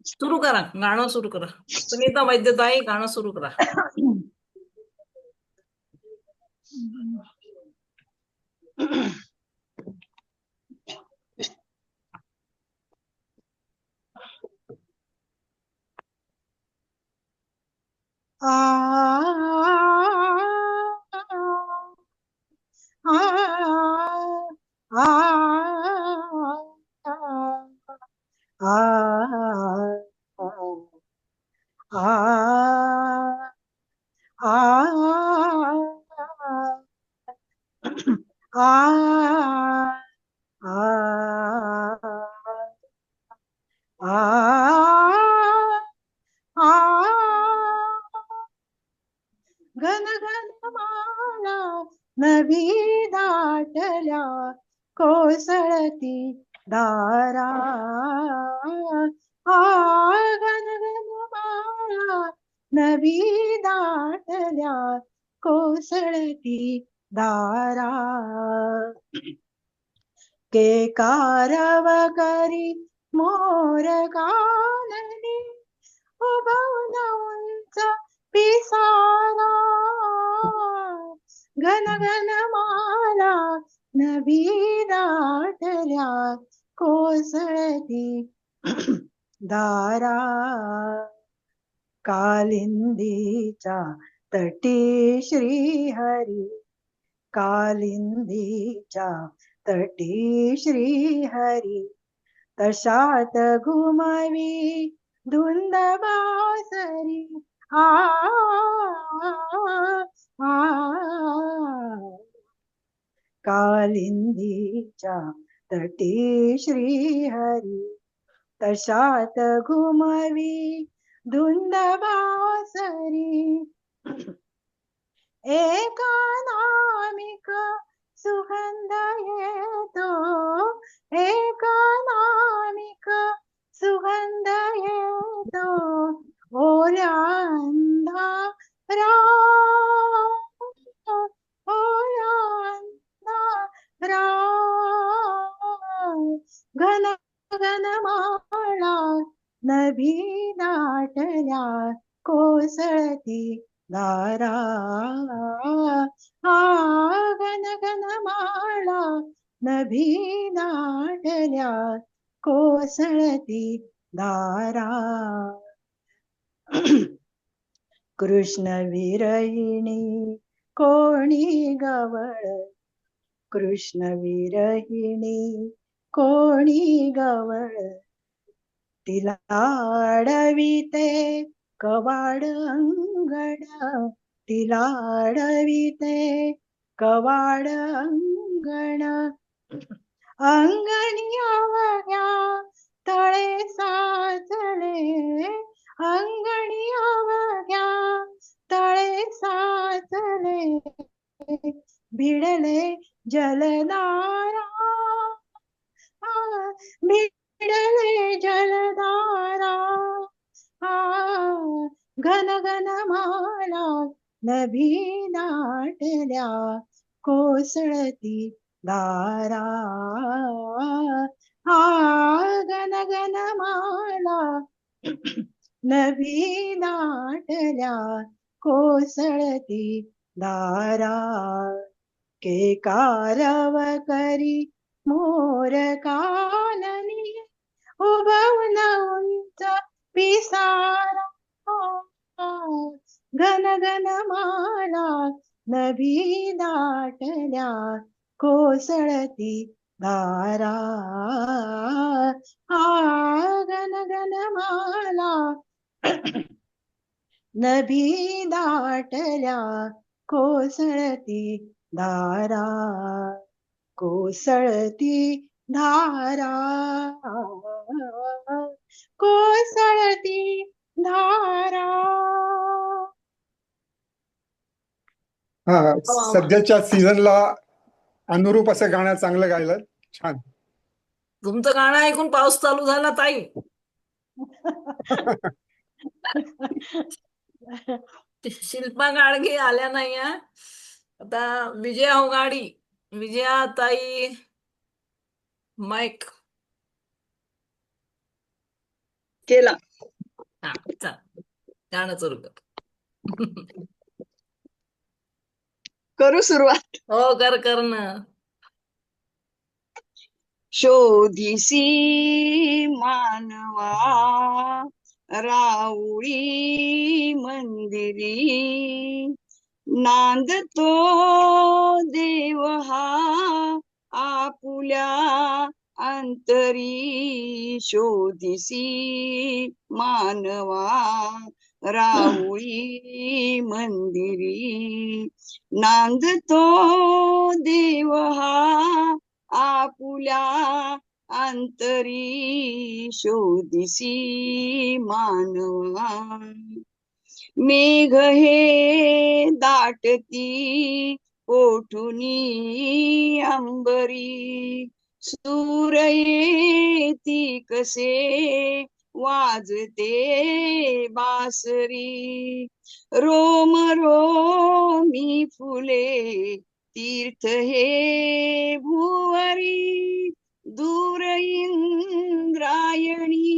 सुरू करा, गाणं सुरू करा. सुनीता वैद्यताई, गाणं सुरू करा. घन घन माळा नभी दाटल्या कोसळती दारा. घन घन माळा नभी दाटल्या कोसळती दारा. के कारव करी मोर काननी उभवून उंच पिसारा. घन घन माला नभी दाटल्या कोसळती दारा. कालिंदीच्या तटी श्रीहरी, कालिंदीच्या तटी श्रीहरी, तशात घुमवी धुंद बासरी. कालिंदीच्या तटी श्रीहरी, तशात घुमवी धुंद बासरी. एका नामिक सुगंध येतो, एका नामिक सुगंध येतो ओल्या अंधारा. ओल्या अंधारा. घन घन माळा नभी दाटल्या कोसळती दारा. घन घन माळा नभी दाटल्या कोसळती दारा. कृष्ण विरहिणी कोणी गवळ, कृष्ण विरहिणी कोणी गवळ, तिला अडविते कवाड अंगण, तिला अडविते कवाड अंगण. अंगणी अवघ्या तळे साचले, अंगणी अवघ्या तळे साचले, भिडले जलधारा. भिडले जलधारा. घन घन माळा नभी दाटल्या कोसळती दारा. घन घन माळा नभी दाटल्या कोसळती दारा. के कारव करी मोर काननी उभवून उंच पिसारा. घन घन माळा नभी दाटल्या कोसळती दारा. घन घन माळा नभी दाटल्या कोसळती दारा. कोसळती धारा. कोसळती धारा. हा, सध्याच्या सीझनला अनुरूप असं गाणं चांगलं गायलं. छान. तुमचं गाणं ऐकून पाऊस चालू झाला ताई. शिल्पा गाडगे आल्या नाही. आता विजया होगाडी, विजया ताई माईक. केला. हा चल गाणं सुरू कर. करू सुरुवात. हो कर कर ना. शोधिसी मानवा राऊळी मंदिरी, नांदतो देव हा आपुल्या अंतरी. शोधिसी मानवा राऊळी मंदिरी, नांदतो देव हा आपुल्या अंतरी. शोधिसी मानवा मेघ हे दाटती ओठुनी अंबरी, सूर येती कसे वाजते बासरी. रोम रोमी फुले तीर्थ हे भुवरी, दूर इंद्रायणी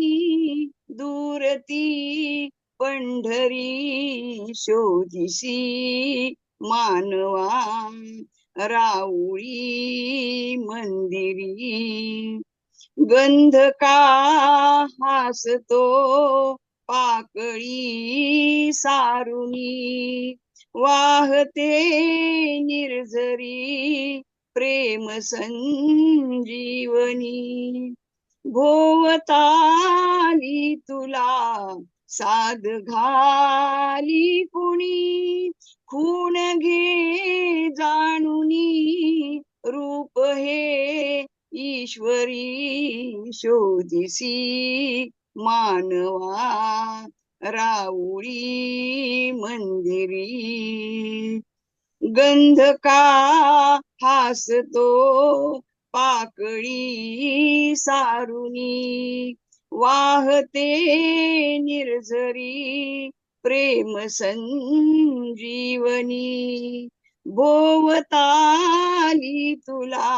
दूरती पंढरी. शोधिसी मानवा राऊळी मंदिरी, गंध का हासतो पाकळी सारुनी, वाहते निर्झरी प्रेम संजीवनी. भोवताली तुला साद घाली कुणी, खूण घे जाणुनी रूप हे ईश्वरी. शोधिसी मानवा राऊळी मंदिरी, गंध का हासतो पाकळी सारुनी, वाहते निर्झरी प्रेम संजीवनी. भोवताली तुला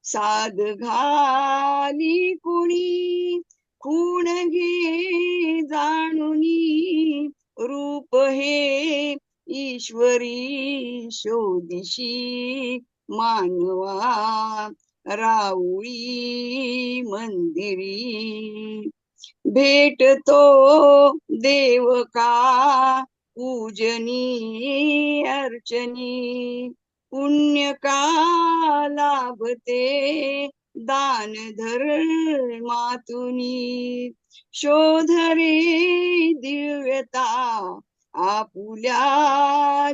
साद घाली कुणी, खूण घे जाणुनी रूप हे ईश्वरी. शोधिसी मानवा राऊळी मंदिरी, भेटतो देव का पूजनी अर्चनी, पुण्य का लाभते दान धर्मातुनी. शोध रे दिव्यता आपुल्या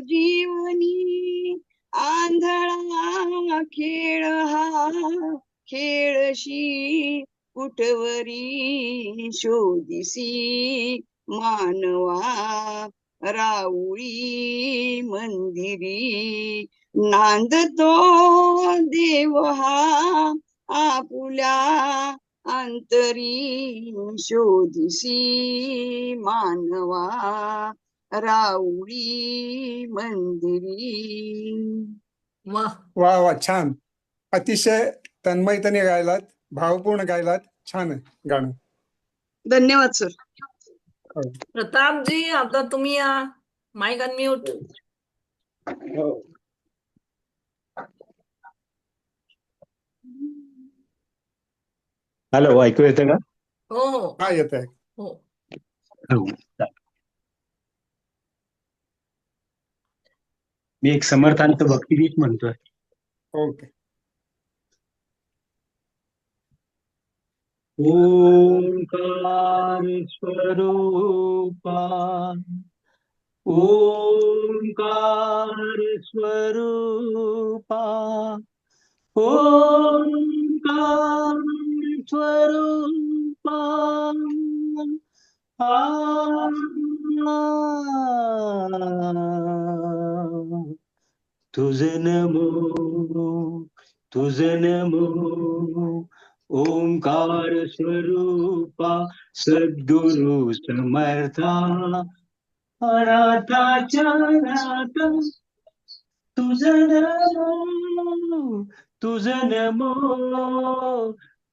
जीवनी, आंधळा खेळ हा खेळशी कुठवरी. शोधिसी मानवा राऊळी मंदिरी, नांदतो देव हा आपुल्या अंतरी. शोधिसी मानवा राऊळी मंदिरी. वा वा वा छान. अतिशय तन्मयतेने गायलात, भावपूर्ण गायलात. छान आहे गाणं. धन्यवाद सर. प्रतापजी आता तुम्ही या. Mic unmute. हॅलो, ऐकू येतं का? हो हो हा येत आहे. हो. मी एक समर्थांचं भक्तिगीत म्हणतोय. ओके. ओंकार स्वरूपा, ओंकार स्वरूपा, ओंकार स्वरूपा, तुझे नमो, तुझे नमो. ओंकार स्वरूपा सद्गुरु समर्था, अनाथाच्या नाथ तुझे नमो, तुझे नमो,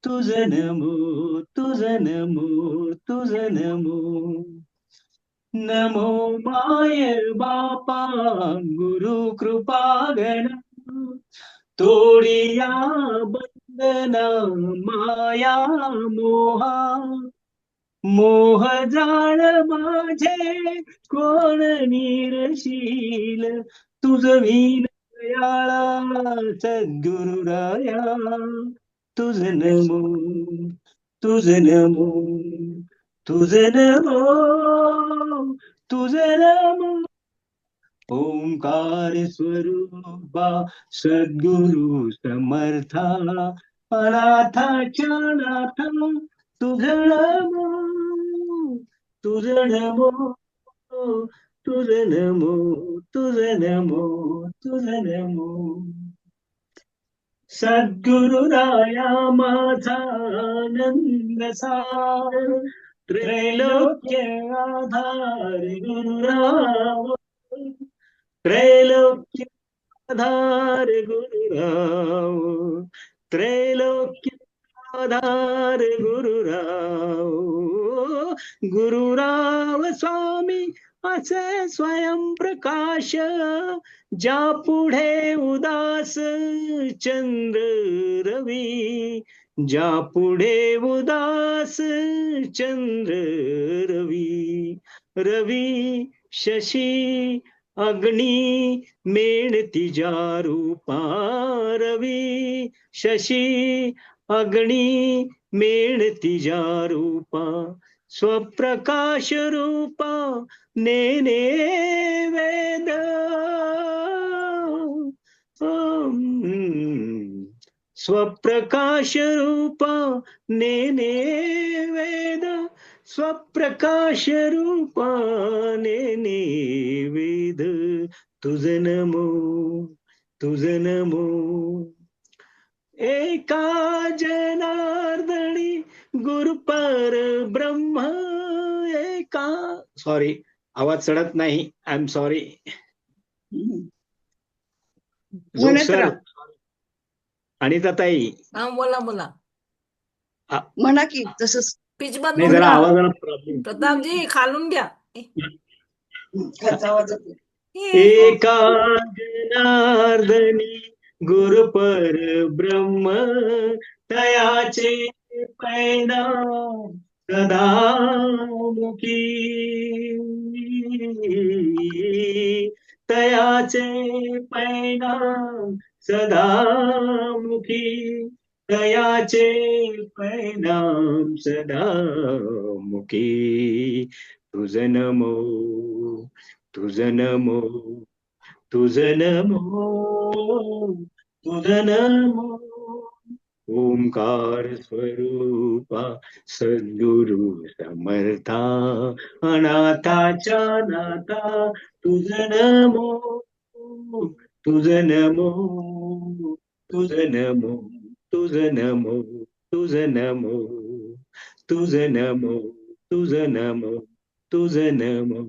तुझ नमो तुझ नमो तुझ नमो नमो माय बापा गुरु कृपागण तोडिया बंधना माया मोहा मोह जाळ माझे कोण निरशील तुझ विण दयाळा सद्गुरुराया तुझ नमो तुझ नमो तुझ नमो तुझ नमो ओंकार स्वरूपा सद्गुरु समर्था अनाथाच्या नाथा तुझ नमो तुझ नमो तुझ नमो तुझ नमो तुझ नमो सद्गुरुराया माझा आनंद सार त्रैलोक्य आधार गुरुराव त्रैलोक्य आधार गुरुराव त्रैलोक्य आधार गुरुराव गुरुराव स्वामी असे स्वयंप्रकाश ज्या पुढे उदास चंद्र रवी ज्या पुढे उदास चंद्र रवी रवी शशी अग्नी मेणती ज्या रूपा रवी शशी अग्नी मेणती ज्या रूपा स्वप्रकाश रूपा नेने वेद स्वप्रकाश रूपा नेने वेद स्वप्रकाश रूपा नेने वेद तुझ नमो तुझ नमो एका जनार्दनी गुरुपर ब्रह्म एका सॉरी आवाज चढत नाही आय एम सॉरी म्हणत सर राहा. अनिताताई हा बोला बोला म्हणा की तसंच पिच नाही बदलून जरा घ्या आवाजाला प्रॉब्लेम प्रतापजी खालून घ्या खालचा आवाज येतो. एका जनार्दनी गुरुपर ब्रह्म तयाचे पैना सदामुखी तयाचे पैना सदामुखी तयाचे पैनाम सदामुखी तुझ नमो तुझ नमो तुझ नमो तुझ नमो ओंकार स्वरूपा सद्गुरु समर्था अनाथाच्या नाथा तुझ नमो तुझ नमो तुझ नमो तुझ नमो तुझ नमो तुझ नमो तुझ नमो तुझ नमो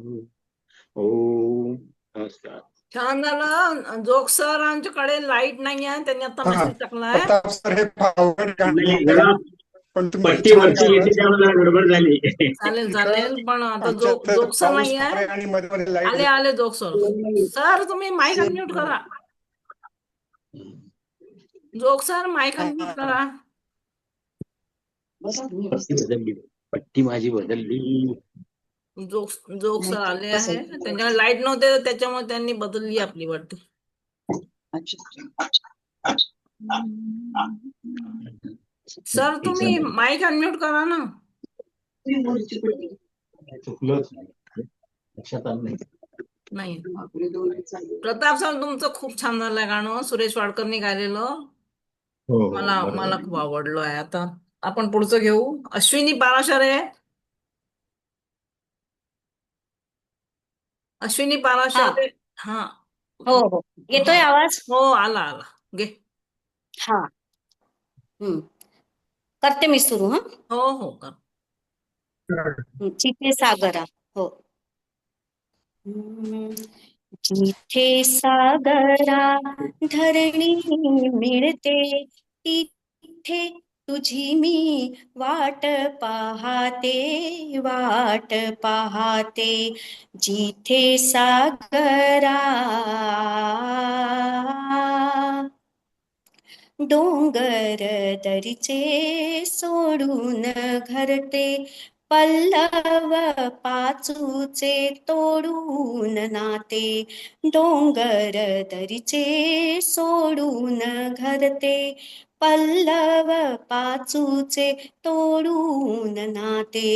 ओम नमस्कार छान झालं जोग सर आमच्याकडे लाईट नाही आहे त्यांनी आता हा मेसेज टाकलाय प्रताप सर हे फावट नाही गाणं जरा पण तुम्ही पट्टी छान वरची गायलं. येते त्यामुळे जरा गडबड झाली चालेल चालेल पण आता आमच्यात तर जोग सर पाऊस नाही फार आहे आहे आणि मध्ये मध्ये लाईट आले आले जोग सर सर तुम्ही माईक अनम्यूट करा जोग सर माईक अनम्यूट करा बसा तुम्ही पट्टी व्यवस्थित. बदलली पट्टी माझी बदलली जोग सर आले आहे बसायचं. त्यांच्याकडे लाईट नव्हते तर त्याच्यामुळे त्यांनी बदलली आपली वाटते अच्छा. सर तुम्ही माईक अनम्यूट करा ना तुम्ही वरची पट्टी. चुकलोच नाही लक्षात आलं नाही नाही आपले दोन्ही चालू. प्रताप सर तुमचं खूप छान झालंय गाणं सुरेश वाडकरनी गायलेलं मला मला खूप आवडलं आहे आता आपण पुढचं घेऊ अश्विनी पाराशर आहे अश्विनी पाराशर आहे हा हो हो येतोय आवाज हो आला आला घे हा करते मी सुरू हा हो हो कर जिथे सागरा हो जिथे सागरा धरणी मिळते तिथे तुझी मी वाट पाहते जिथे सागरा डोंगर दरीचे सोडून घरटे पल्लव पाचूचे तोडून नाते डोंगर दरीचे सोडून घरटे पल्लव पाचूचे तोडून नाते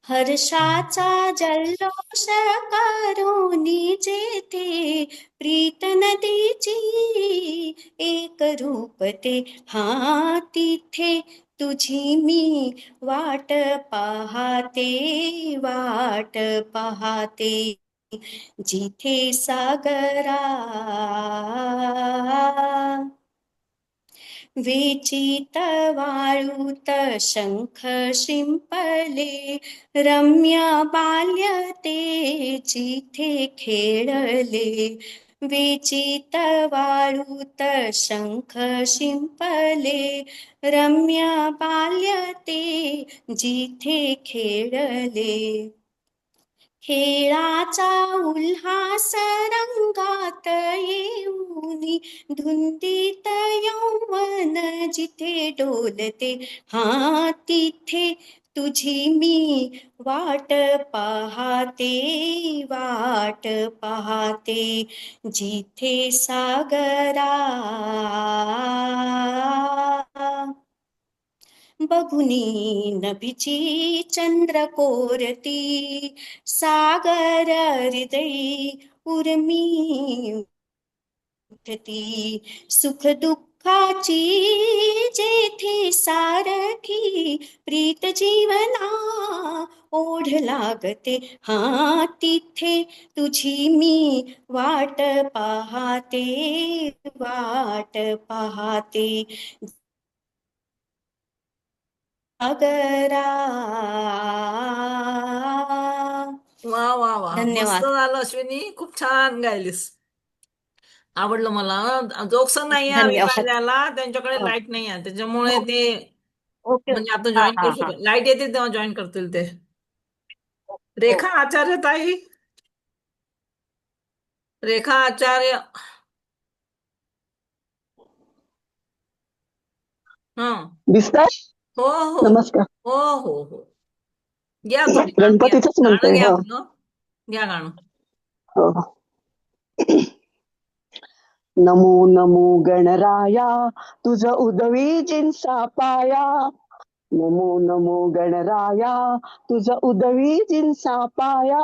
हर्षाचा जल्लोष करोनी जेथे प्रीत नदीची एक रूपते हा तिथे तुझी मी वाट पाहते जिथे सागरा विचित वाळूत शंख शिंपले रम्य बाल्य ते जिथे खेळले विचित वाळूत शंख शिंपले रम्य बाल्य ते जिथे खेळले खेळाचा उल्हास रंगात येऊनी धुंदीत यौवन जिथे डोलते हा तिथे तुझी मी वाट पाहते जिथे सागरा बघुनी नभीची चंद्र कोरती सागर हृदयी उर्मी उठती सुख दुःखाची जेथे सारखी प्रीत जीवना ओढ लागते हा तिथे तुझी मी वाट पाहते सागरा वा वा वा, मस्त धन्यवाद. झालं अश्विनी, खूप छान गायलीस. आवडलं मला. जोक्स नाही आले धन्यवाद. द्यायला, त्यांच्याकडे हो. लाईट नाही आहे, त्याच्यामुळे हो. ते ओके. म्हणजे आता हा जॉईन हा करू हा शकत, लाईट येते तेव्हा जॉईन करतील ते. हो. रेखा आचार्य ताई, रेखा आचार्य. हा. दिसताय? हो हो नमस्कार. हो हो हो, घ्या तुम्ही गाणं, घ्या गणपतीचंच गाणं, म्हणतोय. घ्या हो आपलं, घ्या गाणं. हो हो. नमो नमो गणराया तुझ उदवी जिन्सा पाया नमो नमो गणराया तुझ उदवी जिन्सा पाया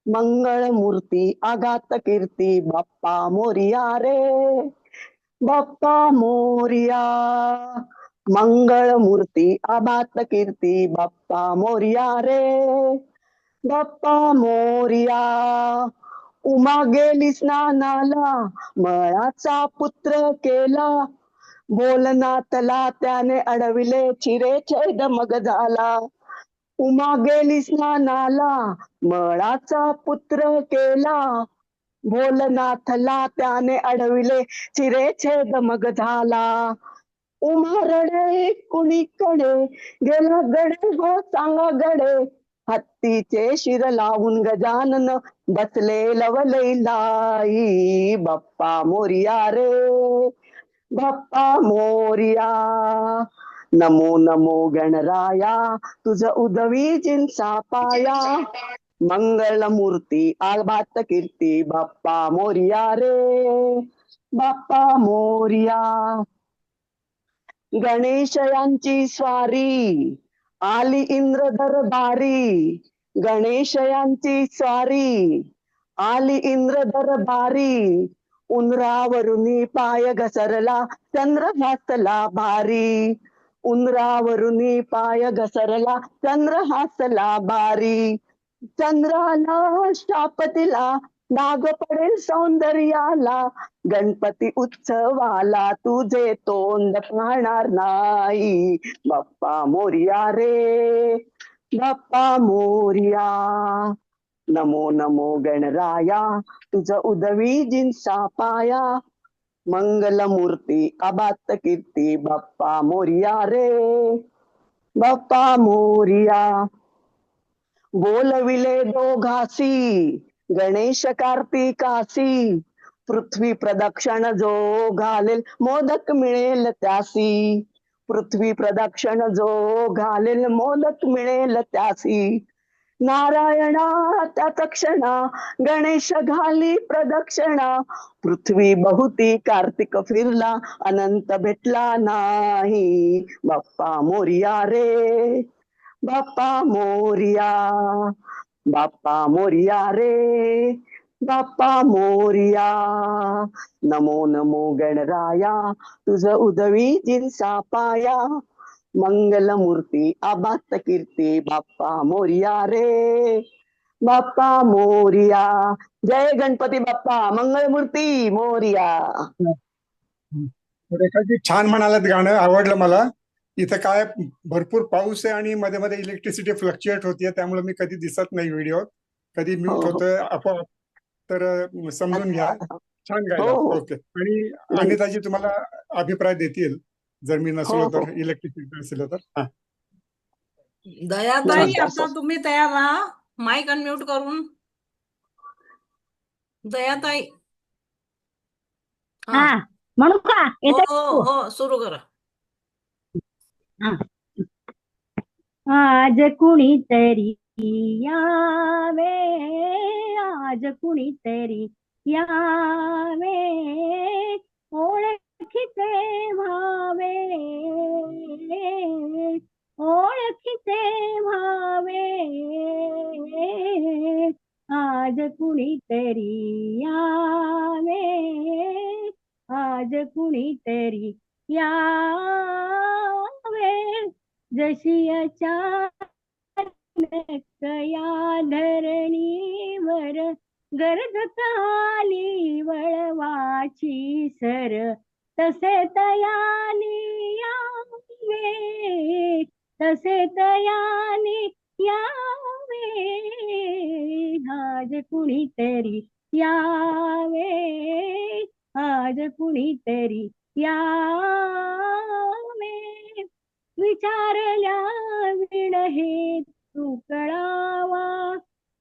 मंगळ मूर्ती आघात कीर्ती बाप्पा मोरिया रे बाप्पा मोरिया मंगळ मूर्ती आभात कीर्ती बाप्पा मोरिया रे बाप्पा मोरिया उमा गेली स्नानाला मळाचा पुत्र केला बोलनातला त्याने अडविले चिरे छेद मग झाला उमा गेली स्नानाला मळाचा पुत्र केला भोलनाथला त्याने अडविले चिरे छेद मग झाला उमा रडे कुणीकडे गेला गडे हो सांगा गडे हत्तीचे शिर लावून गजानन बसले लवलैलाई बाप्पा मोरिया रे बाप्पा मोरिया नमो नमो गणराया तुझ उदवी जिन्सा पाया मंगल मूर्ती आभात कीर्ती बाप्पा मोरिया रे बाप्पा मोरिया गणेश यांची स्वारी आली इंद्र दरबारी गणेश यांची स्वारी आली इंद्र दरबारी उंदरावरुनी पाय घसरला चंद्र हासला भारी उंदरावरुनी पाय घसरला चंद्र हासला भारी चंद्राला शाप दिला नाग पडेल सौंदर्याला गणपती उत्सवाला तुझे तोंड पाहणार नाही बाप्पा मोरिया रे बाप्पा मोरिया नमो नमो गणराया तुझ उदवी जिन्सा पाया मंगलमूर्ती अबात कीर्ती बाप्पा मोरिया रे, बाप्पा मोरिया. बोलविले दोघासी गणेश कार्तिकासी, पृथ्वी प्रदक्षिण जो घालेल मोदक मिळेल त्यासी. पृथ्वी प्रदक्षिण जो घालेल मोदक मिळेल त्यासी. नारायणा त्या तक्षणा गणेश घाली प्रदक्षिणा, पृथ्वी बहुती कार्तिक फिरला अनंत भेटला नाही. बाप्पा मोरिया रे, बाप्पा मोरिया, बाप्पा मोरिया रे, बाप्पा मोरिया. नमो नमो गणराया तुझ उदवी जिरसा पाया, मंगलमूर्ती आबात कीर्ती बाप्पा मोरिया रे, बाप्पा मोरिया. जय गणपती बाप्पा, मंगलमूर्ती मोरिया. रेखाजी छान म्हणालात, गाणं आवडलं मला. इथं काय भरपूर पाऊस आहे आणि मध्ये मध्ये इलेक्ट्रिसिटी फ्लक्च्युएट होतीये, त्यामुळे मी कधी दिसत नाही व्हिडिओ, कधी म्यूट हो. होतोय आपोआप. तर समजून घ्या. छान गायला. हो. ओके. आणि अनिताजी तुम्हाला अभिप्राय देतील जर मी नसलो हो. तर, इलेक्ट्रिसिटी नसलं तर. हा. दयाताई, नमस्कार, आता सर. तुम्ही तयार राहा, माईक अनम्यूट करून. दयाताई. हा म्हणू का? हो येतंय? हो हो, सुरू करा. हा. आज कुणीतरी यावे, आज कुणीतरी यावे, ओळखीचे व्हावे, ओळखीचे व्हावे. आज कुणीतरी यावे, आज कुणीतरी यावे. जशी अचानक या धरणीवर गरज आली वळवाची सर, तसे तयाने यावे, तसे तयाने यावे. आज कुणीतरी यावे, आज कुणीतरी यावे. विचारल्या विण हे तू कळावा,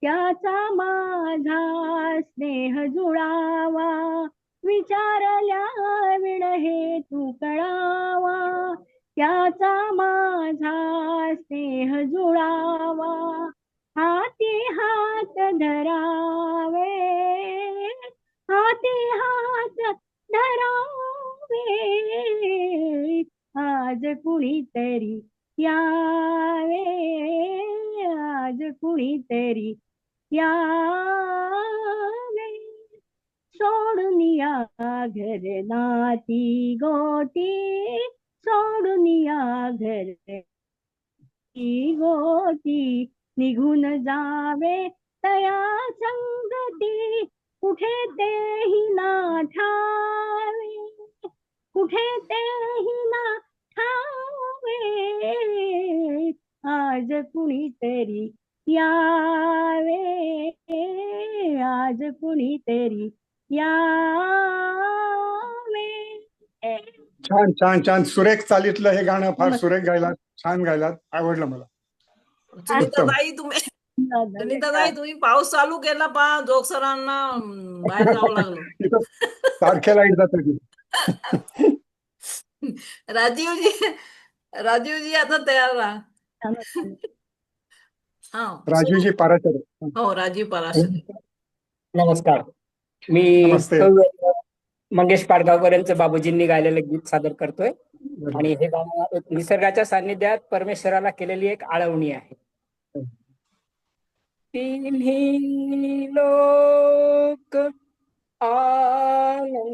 त्याचा माझा स्नेह जुळावा. विचारल्या विण हे तू कळावा, त्याचा माझा स्नेह जुळावा. हाती हात धरावे, हाती हात धरावे. आज कुणीतरी यावे, आज कुणीतरी यावे. सोडून या घर नाती गोती, सोडून या घर गोती. निघून जावे तया संगती, कुठे तेही ना ठावे, कुठे तेही ना ठावे. आज कुणीतरी यावे, आज कुणीतरी यावे. छान छान छान, सुरेख चालीतलं हे गाणं, फार सुरेख गायलात, छान गायलात, आवडलं मला. सुनीताताई तुम्ही, सुनीताताई तुम्ही पाऊस चालू केला पा, जोग सरांना बाहेर जावं लागलं. इथं सारख्या लाईट जातात. राजीवजी, राजीवजी आता तयार राहा. हा, राजूजी पाराशर. हो, राजीव पराशर. नमस्कार. मी नमस्ते. मंगेश पाडगावकर यांचं बाबूजींनी गायलेलं गीत सादर करतोय. आणि हे गाणं एक निसर्गाच्या सान्निध्यात परमेश्वराला केलेली एक आळवणी आहे. तिन्ही लोक आनंदाने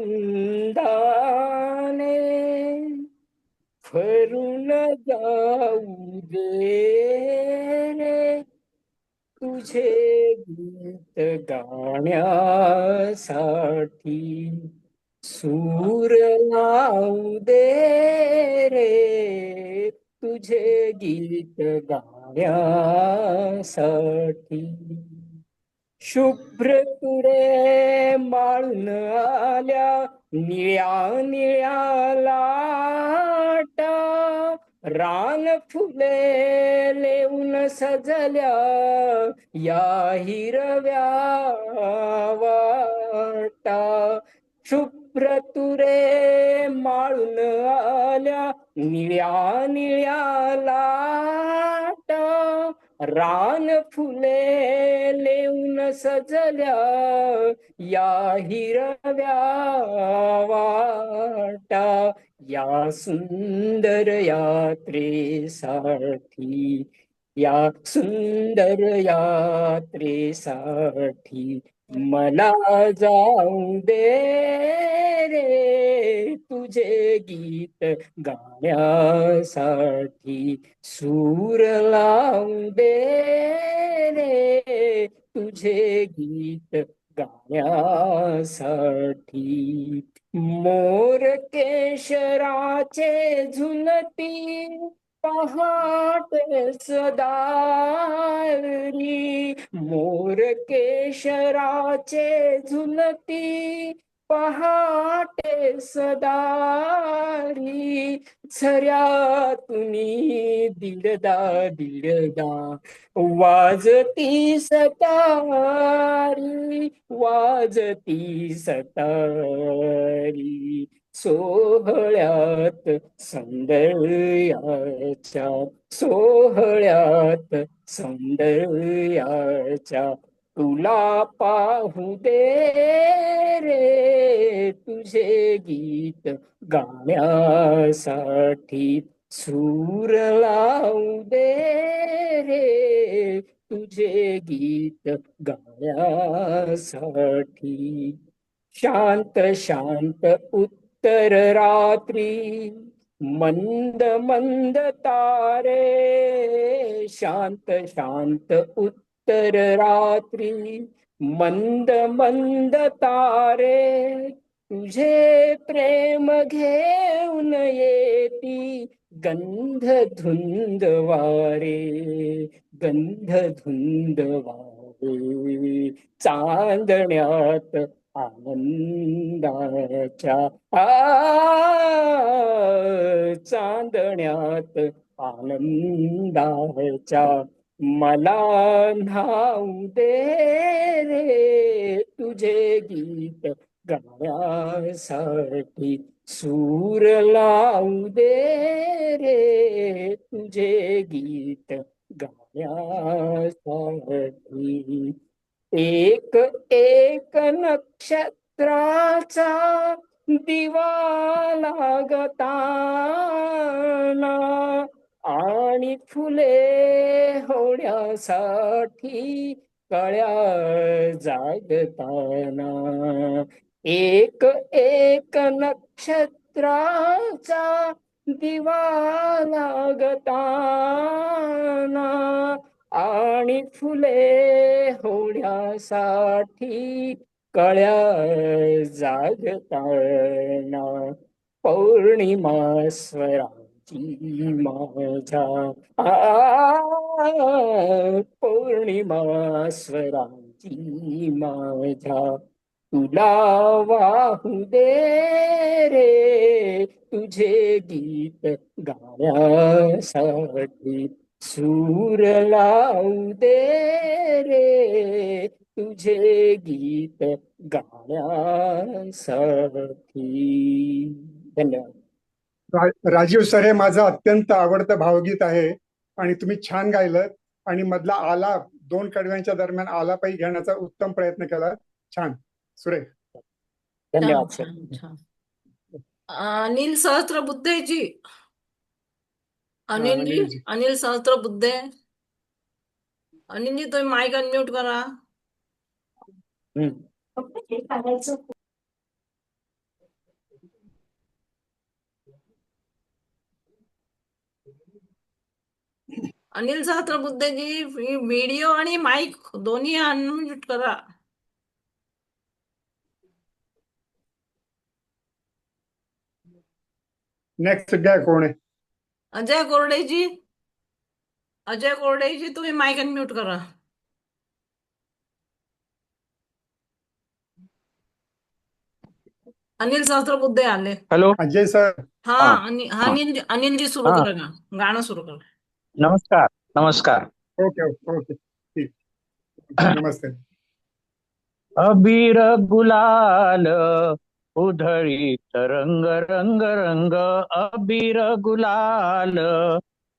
फरून जाऊ दे रे, तुझे गीत गाण्यासाठी सूर लावू दे रे, तुझे गीत गाण्यासाठी. शुभ्र तुरे माळून आल्या निळ्या निळ्या लाटा रान फुले लेऊन सजल्या या हिरव्या वाटा शुभ्र तुरे माळून आल्या निळ्या निळ्या लाटा रान फुले लेऊन सजल्या या हिरव्या वाटा या सुंदर यात्रेसाठी या सुंदर यात्रेसाठी मला जाऊ दे रे तुझे गीत गाण्यासाठी सूर लावू दे रे तुझे गीत गाण्यासाठी मोर केशराचे झुलती पहाटे सदारी मोर केशराचे झुलती पहाटे सदारी झऱ्यातुनी दिलदा दिलदा वाजती सतारी वाजती सतारी सोहळ्यात सौंदर्याच्या सोहळ्यात सौंदर्याच्या तुला पाहू दे रे तुझे गीत गाण्यासाठी सूर लावू दे रे तुझे गीत गाण्यासाठी शांत शांत उत्तर रात्री मंद मंद तारे शांत शांत उत्तर रात्री मंद मंद तारे तुझे प्रेम घेऊन येती गंध धुंद वारे गंध धुंद वारे चांदण्यात आनंदाच्या चांदण्यात आनंदाच्या मला न्हाऊ दे रे तुझे गीत गाण्यासाठी सूर लावू दे रे तुझे गीत गाण्यासाठी एक एक नक्षत्राचा दिवा लागताना आणि फुले होण्यासाठी कळ्या जागताना एक एक नक्षत्राचा दिवा लागताना आणि फुले होण्यासाठी कळ्या जागताना पौर्णिमा स्वराची माझ्या पौर्णिमा स्वराची माझ्या तुला वाहू दे रे तुझे गीत गाण्यासाठी सूर लावू दे रे तुझे गीत गाण्यासाठी धन्यवाद. राजीव सर, हे माझं अत्यंत आवडतं भावगीत आहे आणि तुम्ही छान गायलं आणि मधला आलाप, दोन कडव्यांच्या दरम्यान आलापही घेण्याचा उत्तम प्रयत्न केला. छान, सुरेख. धन्यवाद सर. छान छान. अनिल सहस्त्रबुद्धेजी, अनिलजी, अनिलजी. अनिल सहस्त्रबुद्धे, अनिलजी तुम्ही माईक अनम्यूट करा. अनिल सहस्त्रबुद्धेजी, व्हिडिओ आणि माईक दोन्ही अनम्यूट करा. नेक्स्ट सध्या कोण आहे? अजय कोरडेजी, अजय कोरडेजी तुम्ही माईक अनम्यूट करा. अनिल सहस्त्रबुद्धे आले. हॅलो. अजय सर. हा हा. अनिलजी सुरू हा. करा गाणं सुरू करा. नमस्कार. नमस्कार. ओके ओके ओके ठीक. नमस्ते. अबीर गुलाल उधळीत रंग रंग रंग, अबीर गुलाल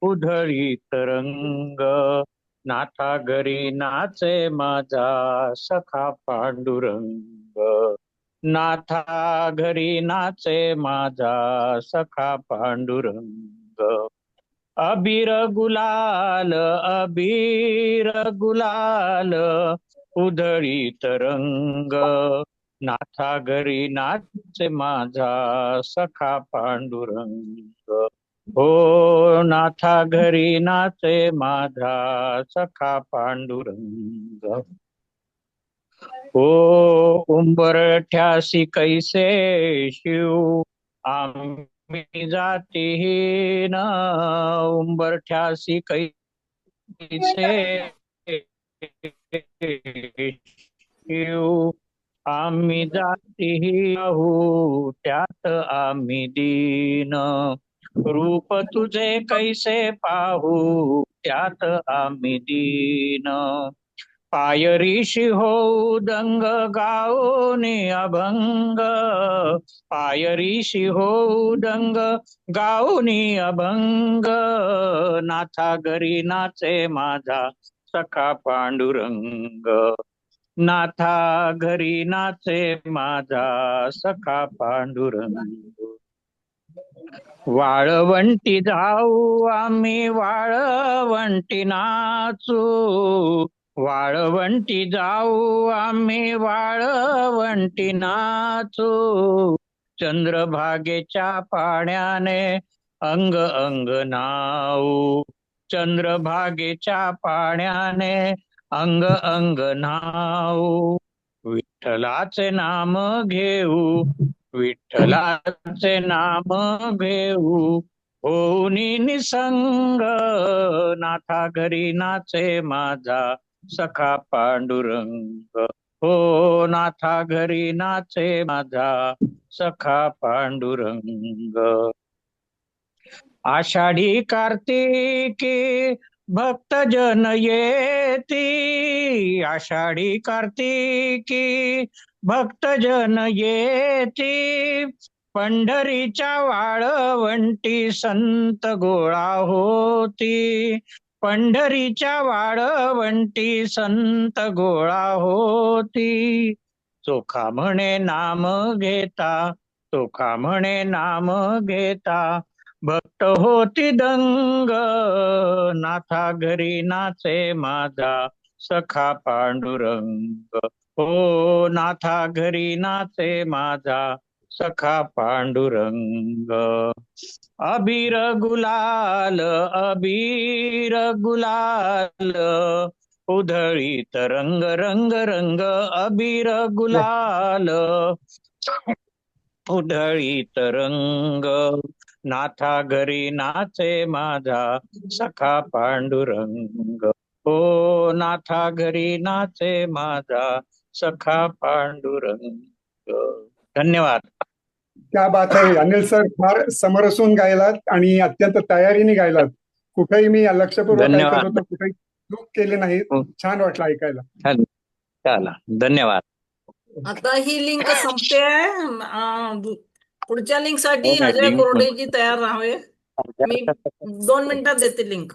उधळीत रंग, नाथा घरी नाचे माझा सखा पांडुरंग, नाथा घरी नाचे माझा सखा पांडुरंग, अबीर गुलाल उधळीत रंग, नाथा घरी नाचे माझा सखा पांडुरंग, हो नाथा घरी नाचे माझा सखा पांडुरंग, हो उंबरठ्यासी कैसे शिव आम्ही जातीहीन, उंबरठ्यासी कैसे शिव आम्ही जातीहीन, त्यात आम्ही दीन, रूप तुझे कैसे पाहू त्यात आम्ही दीन, पायरीशी होऊ दंग गाऊनी अभंग, पायरीशी होऊ दंग गाऊनी अभंग, नाथा घरी नाचे माझा सखा पांडुरंग, नाथा घरी नाचे माझा सखा पांडुरंग, वाळवंटी जाऊ आम्ही वाळवंटी नाचू, वाळवंटी जाऊ आम्ही वाळवंटी नाचू, चंद्रभागेच्या पाण्याने अंग अंग नाऊ, चंद्रभागेच्या पाण्याने अंग अंग नाऊ, विठ्ठलाचे नाम घेऊ, विठ्ठलाचे नाम घेऊ, होऊनी निसंग, नाथा घरी नाचे माझा सखा पांडुरंग, हो नाथा घरी नाचे माझा सखा पांडुरंग, आषाढी कार्तिकी भक्तजन येती, आषाढी कार्तिकी भक्तजन येती, पंढरीच्या वाळवंटी संत गोळा होती, पंढरीच्या वाळवंटी संत गोळा होती, चोखा म्हणे नाम घेता, चोखा म्हणे नाम घेता, भक्त होती दंग, नाथा घरी नाचे माझा सखा पांडुरंग, हो नाथा घरी नाचे माझा सखा पांडुरंग, अबीर गुलाल उधळीत रंग रंग रंग, अबीर गुलाल उधळीत रंग, नाथा घरी नाचे माझा सखा पांडुरंग, हो नाथा घरी नाचे माझा सखा पांडुरंग. धन्यवाद. क्या बात आहे अनिल सर, फार समरसून गायलात आणि अत्यंत तयारीने गायलात. कुठेही मी लक्षपूर्वक ऐकत धन्यवाद. होतो, कुठेही चूक केली नाही. छान वाटलं ऐकायला. चला धन्यवाद. आता ही लिंक संपते. पुढच्या लिंक साठी हो ना, अजय link कोरडेजी तयार राहावे. मी 2 मिनिटात देते लिंक.